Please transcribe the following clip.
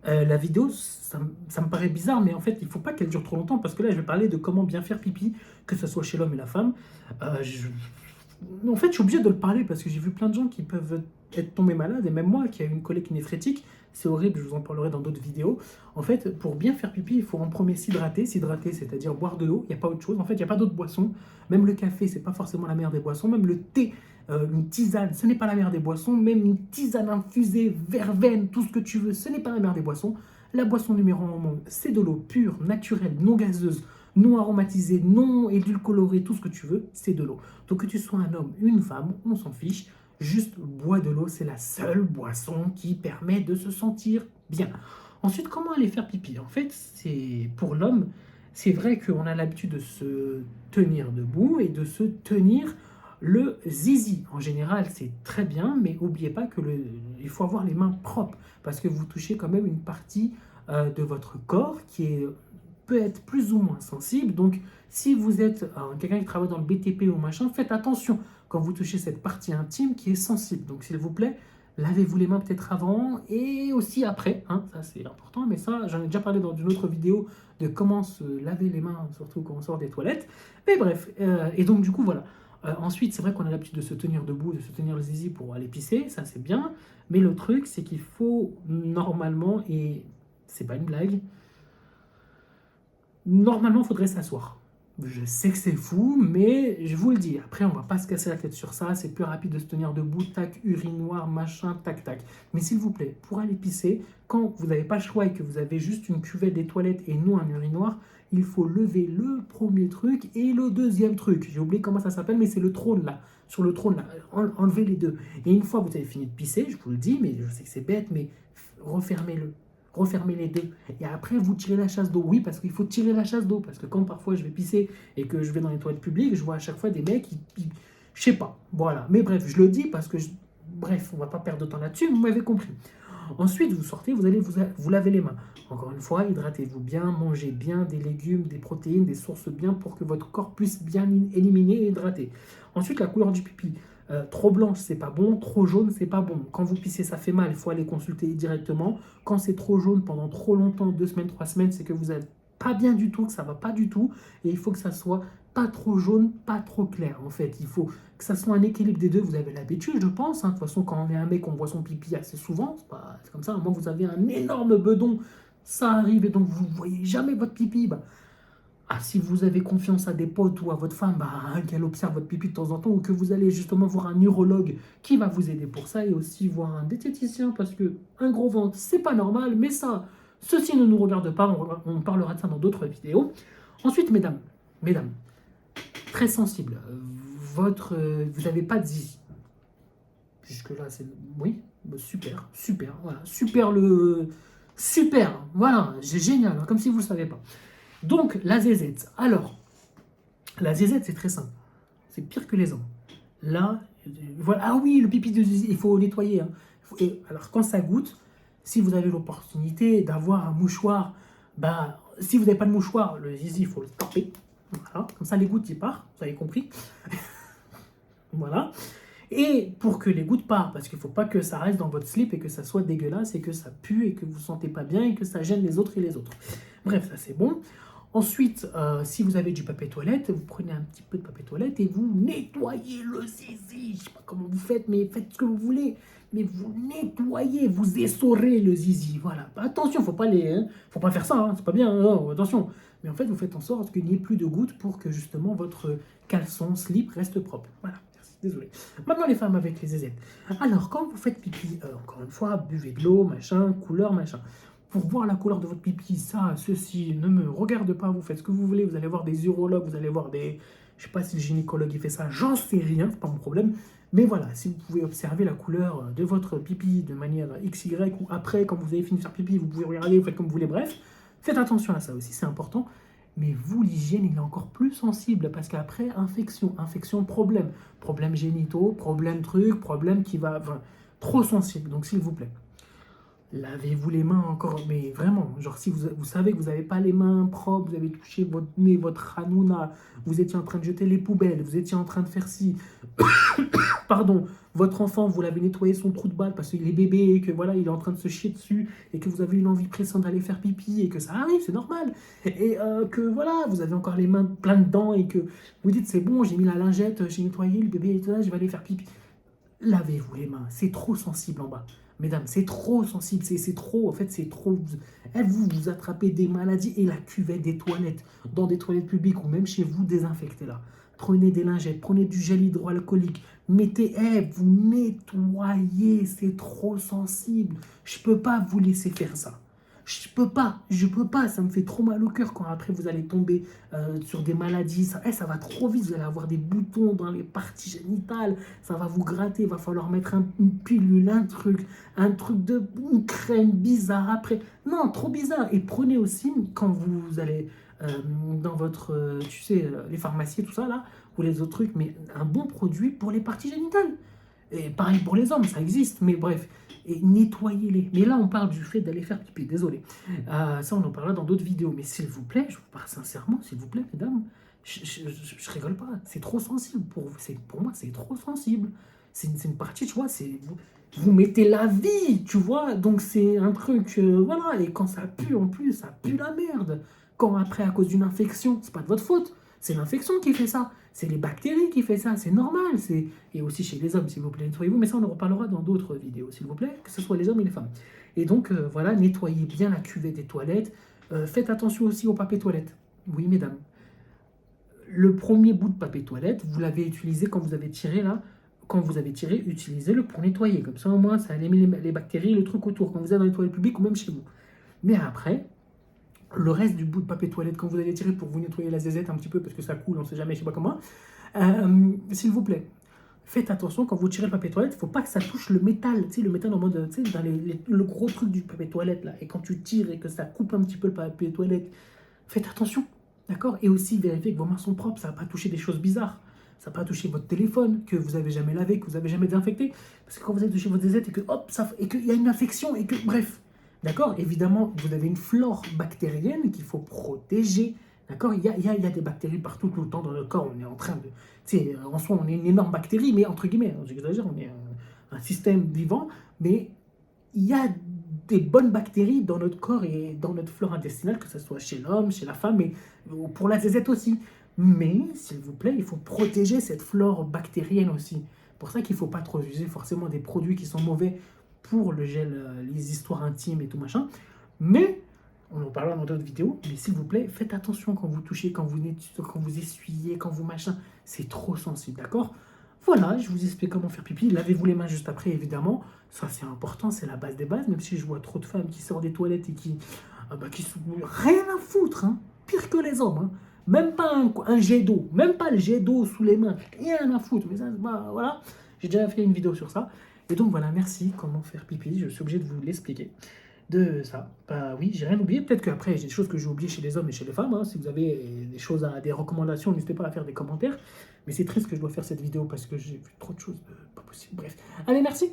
La vidéo, ça me paraît bizarre, mais en fait, il ne faut pas qu'elle dure trop longtemps parce que là, je vais parler de comment bien faire pipi, que ce soit chez l'homme et la femme. En fait, je suis obligé de le parler parce que j'ai vu plein de gens qui peuvent être tombés malades, et même moi qui ai une colique néphrétique, c'est horrible, je vous en parlerai dans d'autres vidéos. En fait, pour bien faire pipi, il faut en premier s'hydrater. S'hydrater, c'est-à-dire boire de l'eau, il n'y a pas autre chose. En fait, il n'y a pas d'autre boisson. Même le café, c'est pas forcément la meilleure des boissons. Même le thé, une tisane, ce n'est pas la meilleure des boissons. Même une tisane infusée, verveine, tout ce que tu veux, ce n'est pas la meilleure des boissons. La boisson numéro 1 au monde, c'est de l'eau pure, naturelle, non gazeuse, non aromatisée, non édulcorée, tout ce que tu veux, c'est de l'eau. Donc que tu sois un homme, une femme, on s'en fiche. Juste bois de l'eau, c'est la seule boisson qui permet de se sentir bien. Ensuite, comment aller faire pipi? En fait, c'est pour l'homme, c'est vrai qu'on a l'habitude de se tenir debout et de se tenir le zizi. En général, c'est très bien, mais n'oubliez pas que il faut avoir les mains propres parce que vous touchez quand même une partie de votre corps peut être plus ou moins sensible. Donc, si vous êtes quelqu'un qui travaille dans le BTP ou machin, faites attention quand vous touchez cette partie intime qui est sensible. Donc, s'il vous plaît, lavez-vous les mains peut-être avant et aussi après. Hein, ça, c'est important, mais ça, j'en ai déjà parlé dans une autre vidéo de comment se laver les mains, surtout quand on sort des toilettes. Mais bref, et donc, du coup, voilà. Ensuite, c'est vrai qu'on a l'habitude de se tenir debout, de se tenir le zizi pour aller pisser, ça c'est bien. Mais le truc, c'est qu'il faut normalement, et c'est pas une blague, normalement, il faudrait s'asseoir. Je sais que c'est fou, mais je vous le dis. Après, on va pas se casser la tête sur ça. C'est plus rapide de se tenir debout, tac, urinoir, machin, tac, tac. Mais s'il vous plaît, pour aller pisser, quand vous n'avez pas le choix et que vous avez juste une cuvette des toilettes et non un urinoir, il faut lever le premier truc et le deuxième truc. J'ai oublié comment ça s'appelle, mais c'est le trône là. Sur le trône là, enlevez les deux. Et une fois que vous avez fini de pisser, je vous le dis, mais je sais que c'est bête, mais refermez-le. Refermez les deux. Et après, vous tirez la chasse d'eau. Oui, parce qu'il faut tirer la chasse d'eau. Parce que quand parfois je vais pisser et que je vais dans les toilettes publiques, je vois à chaque fois des mecs je sais pas. Voilà. Mais bref, je le dis parce que... Bref, on va pas perdre de temps là-dessus, vous m'avez compris. Ensuite, vous sortez, vous allez vous laver les mains. Encore une fois, hydratez-vous bien, mangez bien des légumes, des protéines, des sources bien pour que votre corps puisse bien éliminer et hydrater. Ensuite, la couleur du pipi. Trop blanche, c'est pas bon. Trop jaune, c'est pas bon. Quand vous pissez, ça fait mal. Il faut aller consulter directement. Quand c'est trop jaune pendant trop longtemps, 2 semaines, 3 semaines, c'est que vous n'êtes pas bien du tout, que ça va pas du tout. Et il faut que ça soit pas trop jaune, pas trop clair. En fait, il faut que ça soit un équilibre des deux. Vous avez l'habitude, je pense. Hein. De toute façon, quand on est un mec, on voit son pipi assez souvent. C'est comme ça. À un moment, vous avez un énorme bedon. Ça arrive et donc vous voyez jamais votre pipi. Bah, si vous avez confiance à des potes ou à votre femme, qu'elle observe votre pipi de temps en temps, ou que vous allez justement voir un urologue qui va vous aider pour ça, et aussi voir un diététicien, parce que un gros ventre, c'est pas normal, mais ça, ceci ne nous regarde pas, on parlera de ça dans d'autres vidéos. Ensuite, mesdames, très sensible, vous n'avez pas de zizi. Jusque-là, c'est... Oui, super, super, voilà, Super, voilà, c'est génial, hein, comme si vous ne le savez pas. Donc, la zézette. Alors, la zézette, c'est très simple. C'est pire que les hommes. Là, voilà. Ah oui, le pipi de zizi, il faut nettoyer. Hein. Alors, quand ça goûte, si vous avez l'opportunité d'avoir un mouchoir, si vous n'avez pas de mouchoir, le zizi, il faut le taper. Voilà. Comme ça, les gouttes, y partent. Vous avez compris. Voilà. Et pour que les gouttes partent, parce qu'il ne faut pas que ça reste dans votre slip et que ça soit dégueulasse et que ça pue et que vous ne sentez pas bien et que ça gêne les autres et les autres. Bref, ça c'est bon. Ensuite, si vous avez du papier toilette, vous prenez un petit peu de papier toilette et vous nettoyez le zizi. Je ne sais pas comment vous faites, mais faites ce que vous voulez. Mais vous nettoyez, vous essorez le zizi. Voilà. Attention, faut pas faire ça, hein, c'est pas bien, non, attention. Mais en fait, vous faites en sorte qu'il n'y ait plus de gouttes pour que justement votre caleçon, slip reste propre. Voilà. Désolé. Maintenant, les femmes avec les zézettes. Alors, quand vous faites pipi, encore une fois, buvez de l'eau, machin, couleur, machin. Pour voir la couleur de votre pipi, ça, ceci, ne me regarde pas, vous faites ce que vous voulez, vous allez voir des urologues, vous allez voir des... Je sais pas si le gynécologue il fait ça, j'en sais rien, c'est pas mon problème. Mais voilà, si vous pouvez observer la couleur de votre pipi de manière XY ou après, quand vous avez fini de faire pipi, vous pouvez regarder, vous faites comme vous voulez, bref. Faites attention à ça aussi, c'est important. Mais vous, l'hygiène, il est encore plus sensible parce qu'après, infection, problème génitaux, problème truc, problème qui va... Enfin, trop sensible, donc s'il vous plaît. lavez-vous les mains encore, mais vraiment, genre si vous savez que vous n'avez pas les mains propres, vous avez touché votre nez, votre hanouna, vous étiez en train de jeter les poubelles, vous étiez en train de faire ci, pardon, votre enfant, vous l'avez nettoyé son trou de balle parce qu'il est bébé et que voilà, il est en train de se chier dessus et que vous avez une envie pressante d'aller faire pipi et que ça arrive, c'est normal. Et que voilà, vous avez encore les mains plein de dents et que vous dites c'est bon, j'ai mis la lingette, j'ai nettoyé le bébé et tout ça, je vais aller faire pipi. Lavez-vous les mains, c'est trop sensible en bas. Mesdames, c'est trop sensible, c'est trop, en fait, c'est trop. Vous attrapez des maladies et la cuvette des toilettes, dans des toilettes publiques ou même chez vous, désinfectez-la. Prenez des lingettes, prenez du gel hydroalcoolique, mettez, vous nettoyez, c'est trop sensible. Je peux pas vous laisser faire ça. Je peux pas, ça me fait trop mal au cœur quand après vous allez tomber sur des maladies. Ça va trop vite, vous allez avoir des boutons dans les parties génitales, ça va vous gratter, il va falloir mettre une pilule, une crème bizarre après. Non, trop bizarre. Et prenez aussi, quand vous allez dans votre, tu sais, les pharmacies, tout ça là, ou les autres trucs, mais un bon produit pour les parties génitales. Et pareil pour les hommes, ça existe, mais bref. Et nettoyez-les. Mais là, on parle du fait d'aller faire pipi, désolé. Ça, on en parlera dans d'autres vidéos. Mais s'il vous plaît, je vous parle sincèrement, s'il vous plaît, mesdames, je rigole pas. C'est trop sensible pour vous. Pour moi, c'est trop sensible. C'est une partie, tu vois, vous mettez la vie, tu vois. Donc, c'est un truc, voilà. Et quand ça pue, en plus, ça pue la merde. Quand après, à cause d'une infection, c'est pas de votre faute. C'est l'infection qui fait ça. C'est les bactéries qui fait ça. C'est normal. Et aussi chez les hommes, s'il vous plaît, nettoyez-vous. Mais ça, on en reparlera dans d'autres vidéos, s'il vous plaît, que ce soit les hommes et les femmes. Et donc, voilà, nettoyez bien la cuvette des toilettes. Faites attention aussi au papier toilette. Oui, mesdames. Le premier bout de papier toilette, vous l'avez utilisé quand vous avez tiré là. Quand vous avez tiré, utilisez-le pour nettoyer. Comme ça, au moins, ça élimine les bactéries et le truc autour, quand vous êtes dans les toilettes publiques ou même chez vous. Mais après, le reste du bout de papier toilette, quand vous allez tirer pour vous nettoyer la zézette un petit peu, parce que ça coule, on ne sait jamais, je sais pas comment, s'il vous plaît, faites attention quand vous tirez le papier toilette, il ne faut pas que ça touche le métal, tu sais, le métal en mode, tu sais, dans le gros truc du papier toilette, là, et quand tu tires et que ça coupe un petit peu le papier toilette, faites attention, d'accord? Et aussi, vérifiez que vos mains sont propres, ça ne va pas toucher des choses bizarres, ça ne va pas toucher votre téléphone, que vous n'avez jamais lavé, que vous n'avez jamais désinfecté, parce que quand vous avez touché votre zézette et que, hop, et qu'il y a une infection, et que, bref, d'accord? Évidemment, vous avez une flore bactérienne qu'il faut protéger. D'accord? Il y a des bactéries partout, tout le temps dans le corps. On est en train de. Tu sais, en soi, on est une énorme bactérie, mais entre guillemets, j'exagère, on est un système vivant, mais il y a des bonnes bactéries dans notre corps et dans notre flore intestinale, que ce soit chez l'homme, chez la femme, et pour la zézette aussi. Mais, s'il vous plaît, il faut protéger cette flore bactérienne aussi. Pour ça qu'il ne faut pas trop user forcément des produits qui sont mauvais pour le gel, les histoires intimes et tout machin. Mais, on en parlera dans d'autres vidéos, mais s'il vous plaît, faites attention quand vous touchez, quand vous essuyez, quand vous machin. C'est trop sensible, d'accord? Voilà, je vous explique comment faire pipi. Lavez-vous les mains juste après, évidemment. Ça, c'est important, c'est la base des bases. Même si je vois trop de femmes qui sortent des toilettes et qui sont rien à foutre, hein. Pire que les hommes, hein. Même pas un jet d'eau, même pas le jet d'eau sous les mains, rien à foutre. Mais ça, bah, voilà, j'ai déjà fait une vidéo sur ça. Et donc voilà, merci, comment faire pipi. Je suis obligé de vous l'expliquer. De ça. Bah oui, j'ai rien oublié. Peut-être qu'après, j'ai des choses que j'ai oubliées chez les hommes et chez les femmes, hein. Si vous avez des choses, des recommandations, n'hésitez pas à faire des commentaires. Mais c'est triste que je dois faire cette vidéo parce que j'ai vu trop de choses pas possibles. Bref. Allez, merci.